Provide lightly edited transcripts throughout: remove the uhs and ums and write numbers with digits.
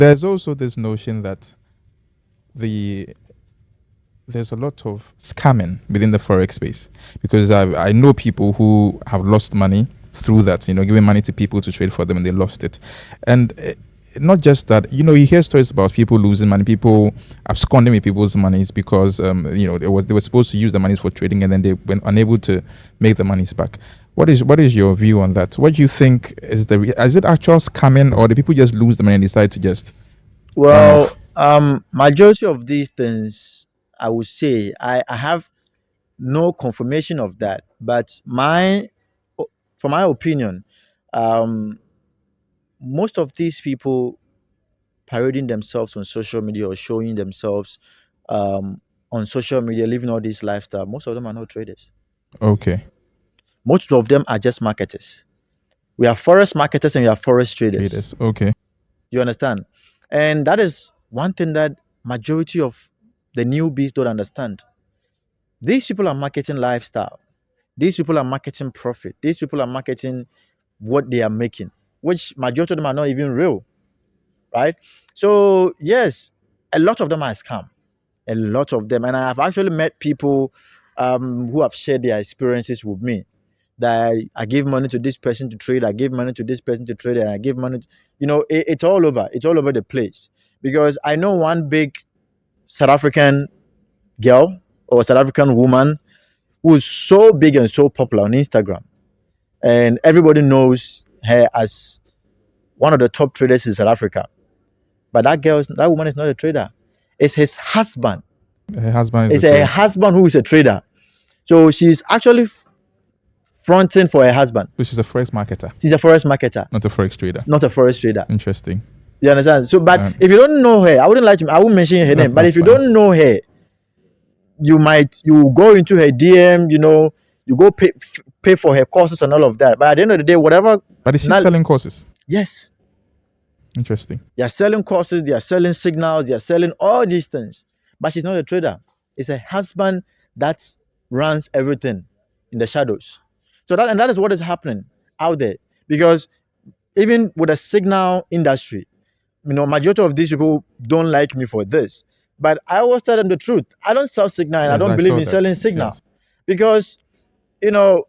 There's also this notion that the there's a lot of scamming within the forex space, because I know people who have lost money through that, giving money to people to trade for them and they lost it. And not just that, you hear stories about people losing money, people absconding with people's monies because they were supposed to use the monies for trading and then they were unable to make the monies back. What is your view on that? What do you think is it actual scamming, or do people just lose the money and decide to just run Well, off? majority of these things, I would say, I have no confirmation of that, but from my opinion, um, most of these people parading themselves on social media or showing themselves um, on social media, living all this lifestyle, most of them are not traders. Okay, Most of them are just marketers. We are forest marketers and we are forest traders. traders. Okay, You understand? And that is one thing that majority of the newbies don't understand. These people are marketing lifestyle. These people are marketing profit. These people are marketing what they are making, which majority of them are not even real, right? So yes, a lot of them are scam. A lot of them, and I have actually met people who have shared their experiences with me. That I give money to this person to trade, I give money to this person to trade, and I give money. It's all over. It's all over the place. Because I know one big South African girl or South African woman who's so big and so popular on Instagram, and everybody knows her as one of the top traders in South Africa. But that woman is not a trader. It's his husband. her husband is a It's her trader, husband who is a trader. So she's actually fronting for her husband. so she's a forex marketer, She's a forex marketer, not a forex trader. not a forex trader. Interesting. You understand? So, but Um, if you don't know her, I wouldn't like to. I won't mention her name. that's But that's if you fine. don't know her, you go into her DM. You go pay for her courses and all of that. But at the end of the day, whatever. But is she Now, selling courses? yes, Interesting. they are selling courses. They are selling signals. They are selling all these things. But she's not a trader. It's a husband that runs everything in the shadows. So that is what is happening out there. Because even with the signal industry, majority of these people don't like me for this. But I always tell them the truth. I don't sell signal and I Yes, don't I believe saw in that. selling signal. Yes. Because, you know,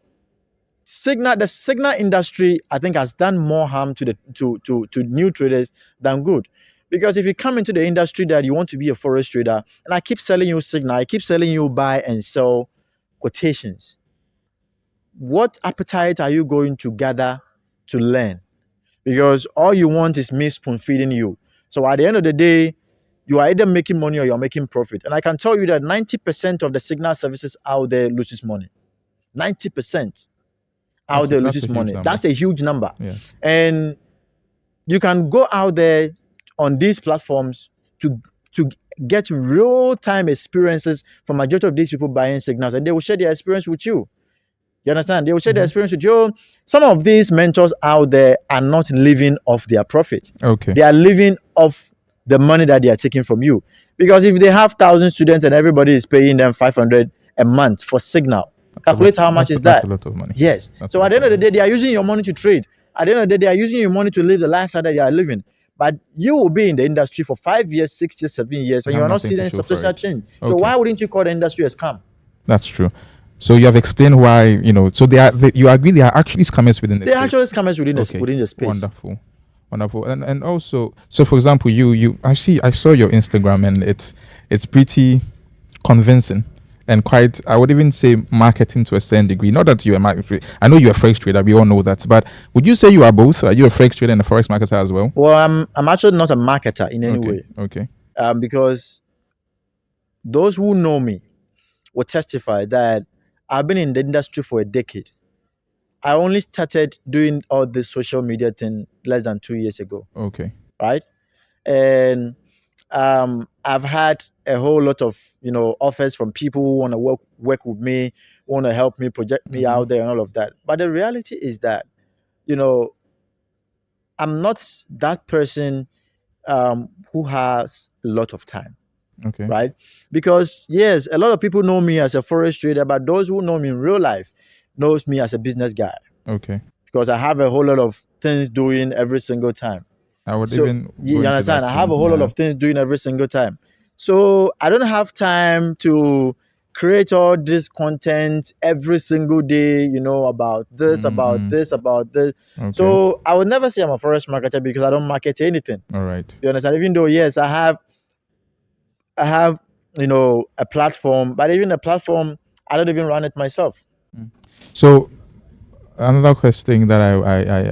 the signal industry, I think, has done more harm to the to new traders than good. Because if you come into the industry that you want to be a forex trader, and I keep selling you signal, I keep selling you buy and sell quotations, what appetite are you going to gather to learn? Because all you want is me spoon feeding you. So at the end of the day, you are either making money or you're making profit. And I can tell you that 90% of the signal services out there loses money. 90% out there That's a loses huge money. number. That's a huge number. Yes. And you can go out there on these platforms to to get real time experiences from majority of these people buying signals, and they will share their experience with you. You understand? They will share their Mm-hmm. experience with you. Some of these mentors out there are not living off their profit. Okay. They are living off the money that they are taking from you. Because if they have 1,000 students and everybody is paying them 500 a month for signal, That's a lot. calculate how much is That's a that? lot of money. Yes. That's a So at lot the end of of the money. day, they are using your money to trade. At the end of the day, they are using your money to live the lifestyle that you are living. But you will be in the industry for 5 years, 6 years, 7 years, You and you have are not nothing seeing to any show for substantial it. change. So Okay. why wouldn't you call the industry a scam? That's true. So you have explained why, so you agree there are actually scammers within the They are actually space. scammers Okay. within the space. Wonderful. Wonderful. And also, so for example, I saw your Instagram, and it's pretty convincing and quite, I would even say, marketing to a certain degree. Not that you're a market, I know you're a forex trader, we all know that, but would you say you are both? Are you a forex trader and a forex marketer as well? Well, I'm actually not a marketer in any Okay. way, Okay. because those who know me will testify that I've been in the industry for a decade. I only started doing all this social media thing less than 2 years ago, Okay. right? And I've had a whole lot of offers from people who want to work with me, want to help me project me Mm-hmm. out there and all of that. But the reality is that you know I'm not that person who has a lot of time, Okay. right? Because yes, a lot of people know me as a forex trader, but those who know me in real life knows me as a business guy Okay. because I have a whole lot of things doing every single time. I would So even go you into understand? that I have soon. a whole lot Yeah. of things doing every single time. So I don't have time to create all this content every single day, about this, about Mm-mm. this, about this. Okay. So I would never say I'm a forex marketer because I don't market anything. All right. You understand? Even though yes, I have a platform, but even a platform, I don't even run it myself. So another question that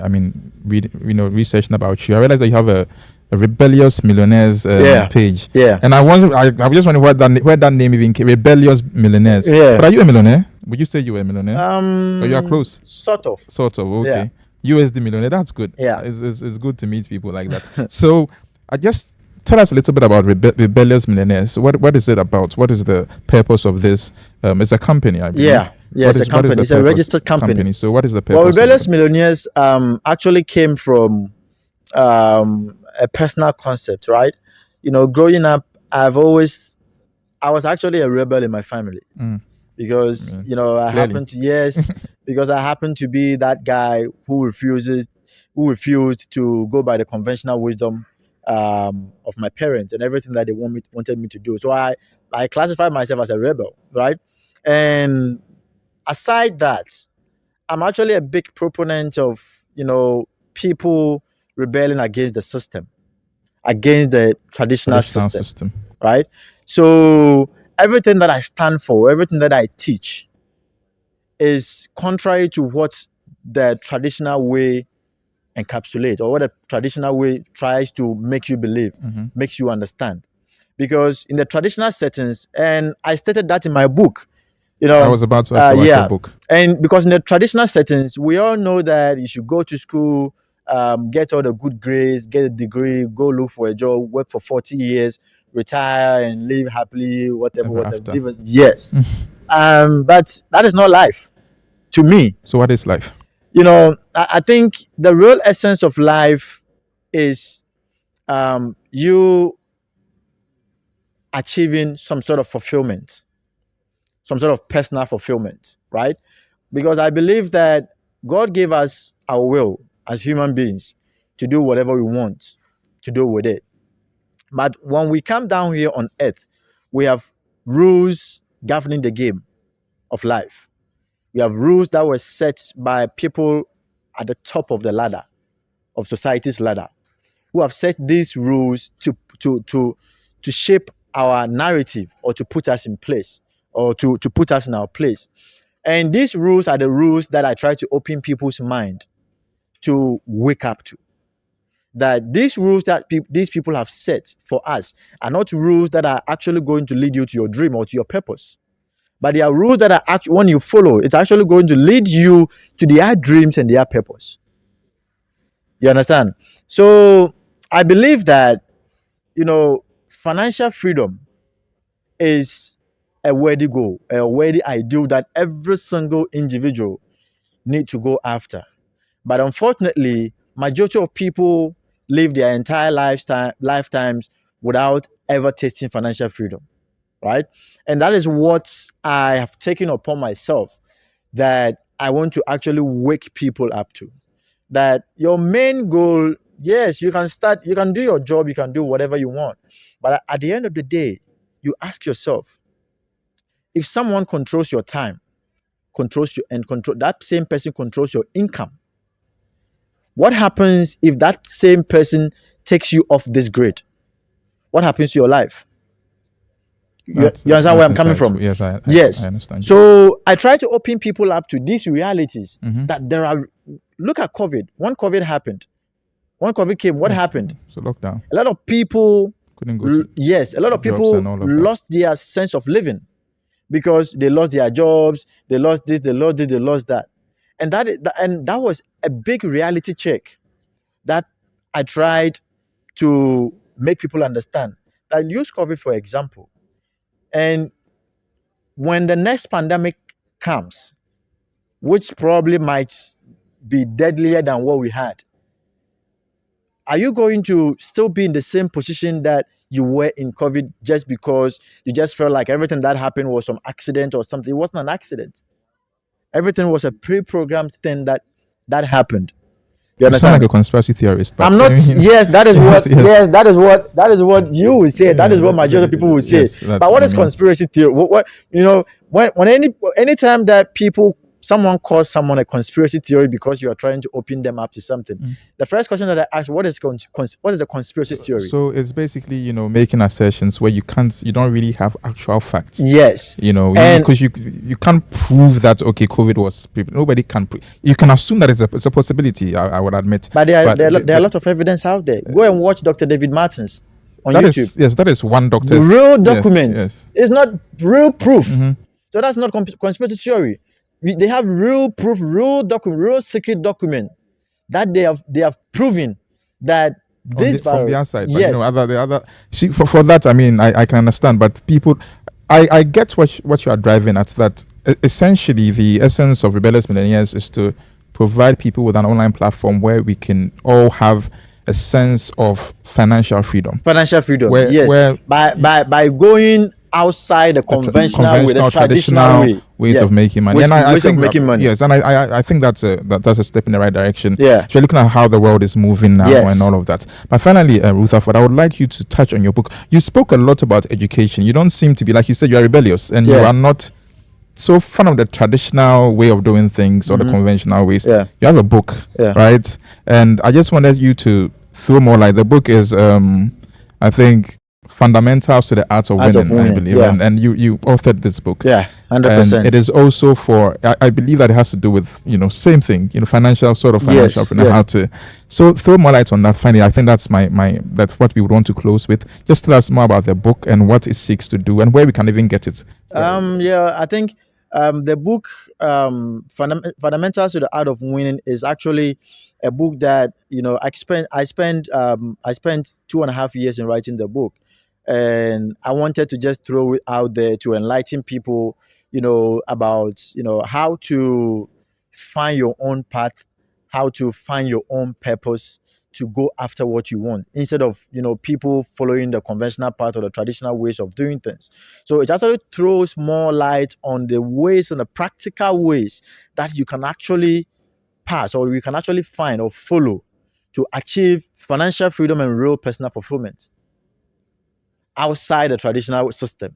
I mean, researching about you, I realized that you have a rebellious millionaires Yeah, page, yeah, and I just wondering where that name even came. Rebellious millionaires. yeah. But are you a millionaire? Would you say you were a millionaire? Or you are close? Sort of. Sort of. Yeah, Okay. USD millionaire. That's good. yeah. It's good to meet people like that. So I just tell us a little bit about rebellious millionaires. What is it about? What is the purpose of this? It's a company, I believe. Yeah, yeah, it's a What is company. the It's a purpose? registered company. So what is the Well, purpose of rebellious it? millionaires actually came from a personal concept, right? Growing up, I was actually a rebel in my family Mm, because yeah, I clearly. happened to yes, because I happened to be that guy who refused to go by the conventional wisdom of my parents and everything that they wanted me to do. So I classified myself as a rebel, right? And aside that, I'm actually a big proponent of people rebelling against the system, against the traditional Traditional system, system. right? So everything that I stand for, everything that I teach is contrary to what the traditional way encapsulate or what the traditional way tries to make you believe, Hmm. makes you understand. Because in the traditional settings, and I stated that in my book, you I know, was about to ask about your yeah, book. and because in the traditional settings, we all know that you should go to school, get all the good grades, get a degree, go look for a job, work for 40 years, retire and live happily, whatever, Ever whatever. after. Yes, but that is not life to me. So what is life? I think the real essence of life is you achieving some sort of fulfillment, some sort of personal fulfillment, right? Because I believe that God gave us our will as human beings to do whatever we want to do with it. But when we come down here on earth, we have rules governing the game of life. We have rules that were set by people at the top of the ladder, of society's ladder, who have set these rules to shape our narrative or to put us in place or to put us in our place. And these rules are the rules that I try to open people's mind to wake up to. That these rules that these people have set for us are not rules that are actually going to lead you to your dream or to your purpose, but they are rules that are actually, when you follow, it's actually going to lead you to their dreams and their purpose. You understand? So I believe that financial freedom is a worthy goal, a worthy ideal that every single individual need to go after. But unfortunately, majority of people live their entire lifetimes without ever tasting financial freedom, right? And that is what I have taken upon myself that I want to actually wake people up to. That your main goal, yes, you can do your job, you can do whatever you want. But at the end of the day, you ask yourself, if someone controls your time, controls you, and control that same person controls your income, what happens if that same person takes you off this grid? What happens to your life? You understand where That's I'm coming from? insightful. Yes, I Yes. understand you. So I try to open people up to these realities Mm-hmm. that there are. Look at COVID. When COVID happened, when COVID came, what Yeah. happened? So lockdown. A lot of people, Couldn't go to yes, a lot of jobs and people all of that. lost their sense of living because they lost their jobs, they lost this, they lost this, they lost that, and that was a big reality check that I tried to make people understand. I use COVID for example, and when the next pandemic comes, which probably might be deadlier than what we had, are you going to still be in the same position that you were in COVID just because you just felt like everything that happened was some accident or something? It wasn't an accident. Everything was a pre-programmed thing that happened. You You sound like understand? a conspiracy theorist, but I'm I not. mean, Yes, that is yes, what. yes, Yes, that is what you will say. That yeah, is what majority of people will say. yes, that's But what what I is mean. conspiracy theory? What when anytime that someone calls someone a conspiracy theory because you are trying to open them up to something, Mm. the first question that I ask, what is a conspiracy theory? So it's basically, making assertions where you don't really have actual facts. Yes, and Because you can't prove that, okay, COVID was nobody can you can assume that it's a possibility. I would admit, but but there are a lot of evidence out there. Go and watch Dr. David Martins on that YouTube. is, yes, that is one doctor's, Real yes, documents. yes. It's not real proof. Hmm. So that's not conspiracy theory. They have real proof, real document, real secret document that they have proven that On this from the virus. outside, but Yes, the other, see, for that, I mean, I can understand, but people, I get what you are driving at, that essentially the essence of Rebellious Millionaires is to provide people with an online platform where we can all have a sense of financial freedom, financial freedom. Yes, where by going outside the conventional way, the conventional, traditional traditional way. ways of Yes, making money. And I ways of think making money. yes, and I think that's a step in the right direction. Yeah. So you're looking at how the world is moving now Yes. and all of that. But finally, Rutherford, I would like you to touch on your book. You spoke a lot about education. You don't seem to be, like you said, you are rebellious and you Yeah. are not so fan of the traditional way of doing things or the conventional ways. Yeah. You have a book, Yeah. right? And I just wanted you to throw more light. The book is, I think, Fundamentals to the Art of Art Winning, of Winning, I believe. yeah. And you authored this book. Yeah, And 100%. it is also for, I believe that it has to do with, same thing, financial, sort of financial, Yes, yes. how to. So throw more light on that. Finally, I think that's that's what we would want to close with. Just tell us more about the book and what it seeks to do and where we can even get it. Yeah, I think the book Fundamentals to the Art of Winning is actually a book that I spent 2.5 years in writing the book, and I wanted to just throw it out there to enlighten people, about how to find your own path, how to find your own purpose, to go after what you want instead of people following the conventional path or the traditional ways of doing things. So it actually throws more light on the ways and the practical ways that you can actually pass or you can actually find or follow to achieve financial freedom and real personal fulfillment outside the traditional system.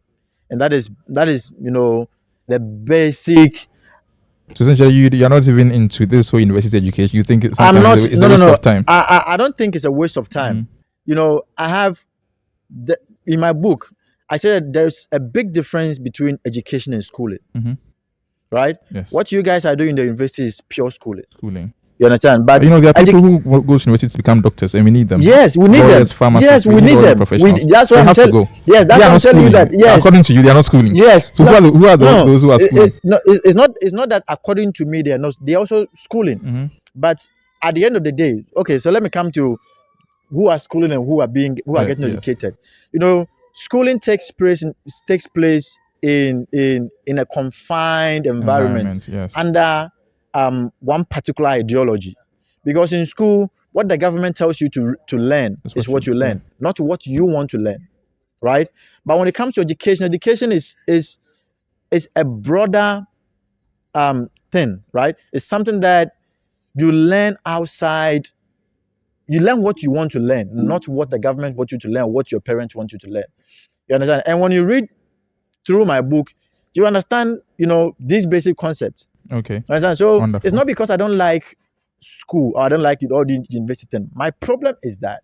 And that is the basic. So essentially, you're not even into this whole university education. You think I'm sometimes not. it's No, a no, waste no. of time. I don't think it's a waste of time. I have in my book. I said there's a big difference between education and schooling. Mhm. Right? Yes. What you guys are doing in the university is pure schooling. Schooling. You understand? But There are people who go to university to become doctors, and we need them. Yes, we need Lawyers, them. pharmacists, Yes, we need need all the them. professionals. That's why They I'm have to telling. go. Yes, that's They why are I'm not telling you schooling. that. Yes. According to you, they are not schooling. Yes. So who are No, those who are schooling? no, it's not that according to me they are not. They're also schooling. Mhm. But at the end of the day, okay. So let me come to who are schooling and who are getting Yes. educated. Schooling takes place in a confined environment Yes. under one particular ideology, because in school what the government tells you to learn That's is what you learn, yeah. not what you want to learn, right? But when it comes to education is a broader thing, right? It's something that you learn outside. You learn what you want to learn, not what the government wants you to learn, what your parents want you to learn. You understand? And when you read through my book, you understand, these basic concepts. Okay. You understand? So Wonderful. it's not because I don't like school or I don't like all the university thing. My problem is that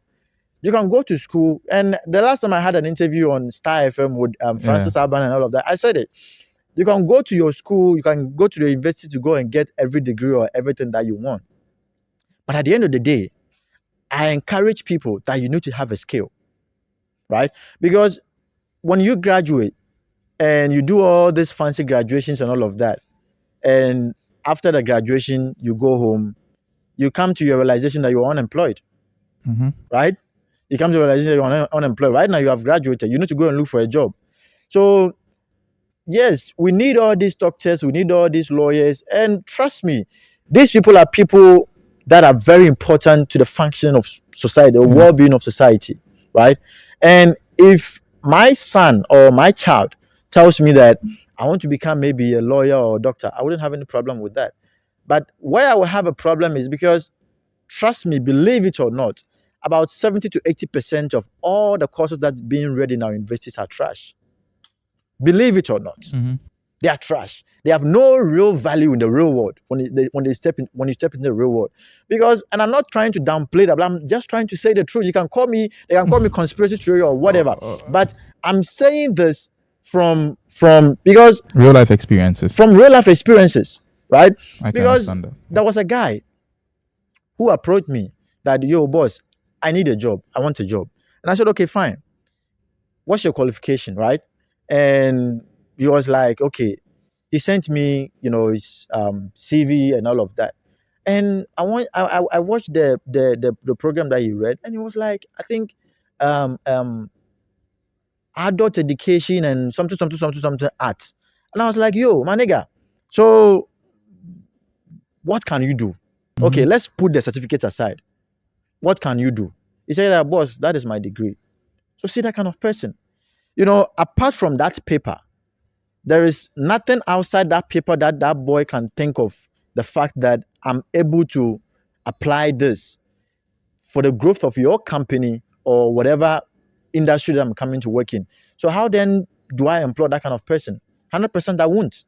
you can go to school, and the last time I had an interview on Star FM with Francis Alban and all of that, I said it. You can go to your school, you can go to the university to go and get every degree or everything that you want. But at the end of the day, I encourage people that you need to have a skill, right? Because when you graduate and you do all these fancy graduations and all of that, and after the graduation, you go home, you come to your realization that you're unemployed, right? You come to the realization that you're unemployed. Right now, you have graduated. You need to go and look for a job. So, yes, we need all these doctors, we need all these lawyers. And trust me, these people are people that are very important to the function of society, the well-being of society, right? And if my son or my child tells me that I want to become maybe a lawyer or a doctor, I wouldn't have any problem with that. But where I will have a problem is because trust me, believe it or not, about 70 to 80% of all the courses that's being read in our universities are trash. Believe it or not. Mm-hmm. They are trash. They have no real value in the real world when you step into the real world. Because, and I'm not trying to downplay that, but I'm just trying to say the truth. They can call me conspiracy theory or whatever. But I'm saying this from because real life experiences. From real life experiences, right? I can because understand that. there was a guy who approached me that, yo, boss, I need a job. I want a job. And I said, okay, fine. What's your qualification, right? And he was like, okay. He sent me, his CV and all of that. And I watched the program that he read, and he was like, I think adult education and something arts. And I was like, yo, my nigga, so what can you do? Mm-hmm. Okay, let's put the certificate aside. What can you do? He said, boss, that is my degree. So see that kind of person. Apart from that paper, there is nothing outside that paper that boy can think of the fact that I'm able to apply this for the growth of your company or whatever industry that I'm coming to work in. So how then do I employ that kind of person? 100% I won't.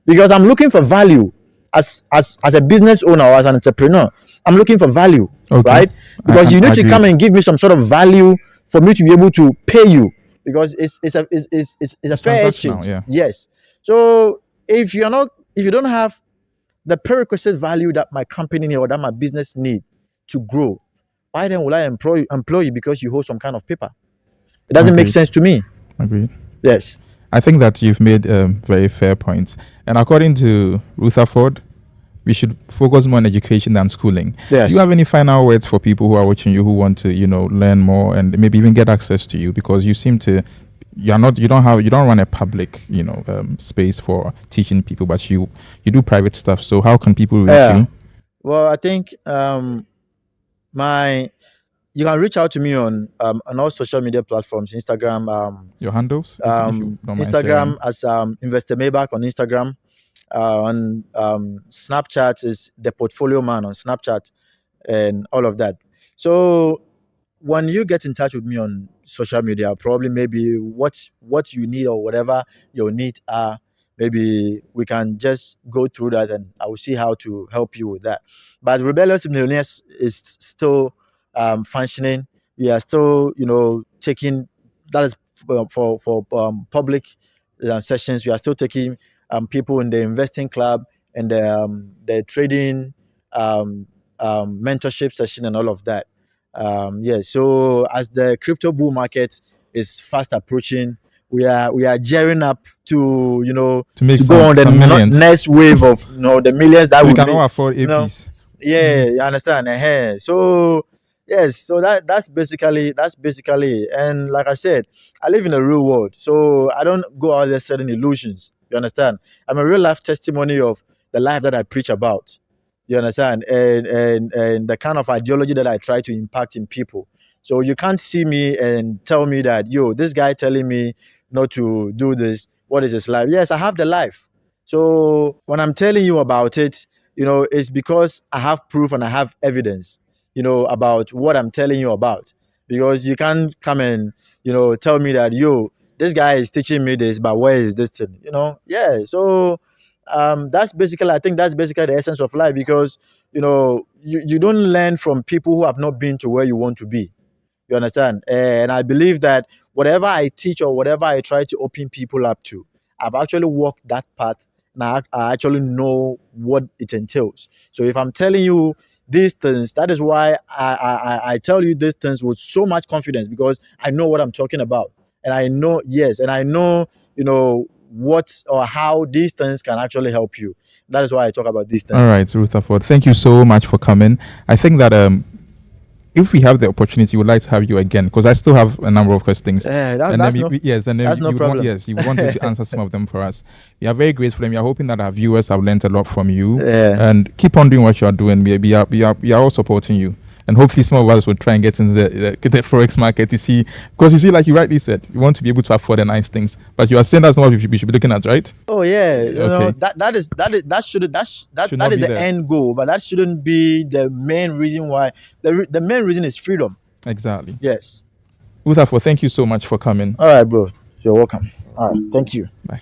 Because I'm looking for value as a business owner or as an entrepreneur. I'm looking for value, right? Because you need to come and give me some sort of value for me to be able to pay you. Because it's a fair exchange. Yeah. Yes. So if you don't have the prerequisite value that my company or that my business need to grow, why then will I employ you because you hold some kind of paper? It doesn't make sense to me. Agreed. Yes. I think that you've made very fair points. And according to Rutherford, we should focus more on education than schooling. Yes. Do you have any final words for people who are watching you who want to, learn more and maybe even get access to you? Because you seem to, you don't run a public, space for teaching people, but you do private stuff. So how can people reach you? Well, I think you can reach out to me on all social media platforms. Instagram. Your handles? Instagram as Investor Maybach on Instagram. On Snapchat is the Portfolio Man on Snapchat, and all of that. So when you get in touch with me on social media, probably maybe what you need or whatever your needs are, maybe we can just go through that and I will see how to help you with that. But Rebellious Millionaires is still functioning. We are still, taking, that is for public sessions. We are still taking people in the investing club and the trading mentorship session and all of that. So as the crypto bull market is fast approaching, we are gearing up to go on the next wave of the millions that we can all afford APs. You understand. So yes, so that's basically and like I said, I live in a real world, so I don't go out there selling illusions. You understand? I'm a real life testimony of the life that I preach about. You understand? And the kind of ideology that I try to impact in people. So you can't see me and tell me that, yo, this guy telling me not to do this, what is his life? Yes, I have the life. So when I'm telling you about it, it's because I have proof and I have evidence, about what I'm telling you about. Because you can't come and, tell me that, yo, this guy is teaching me this, but where is this thing? Yeah. So that's basically the essence of life, because you don't learn from people who have not been to where you want to be. You understand? And I believe that whatever I teach or whatever I try to open people up to, I've actually walked that path and I actually know what it entails. So if I'm telling you these things, that is why I tell you these things with so much confidence, because I know what I'm talking about. And I know, what or how these things can actually help you. That is why I talk about these things. All right, Rutherford, thank you so much for coming. I think that if we have the opportunity, we'd like to have you again, because I still have a number of questions. That's no problem. You wanted to answer some of them for us. We are very grateful, and we are hoping that our viewers have learned a lot from you. Yeah. And keep on doing what you are doing. We are all supporting you. And hopefully some of us will try and get into the forex market to see, because you see, like you rightly said, you want to be able to afford the nice things, but you are saying that's not what we should be looking at, right? Oh yeah, you know, Okay, that should should that not is be the there. end goal, but that shouldn't be the main reason why. The main reason is freedom. Exactly. Yes. Rutherford, thank you so much for coming. All right, bro. You're welcome. All right. Thank you. Bye.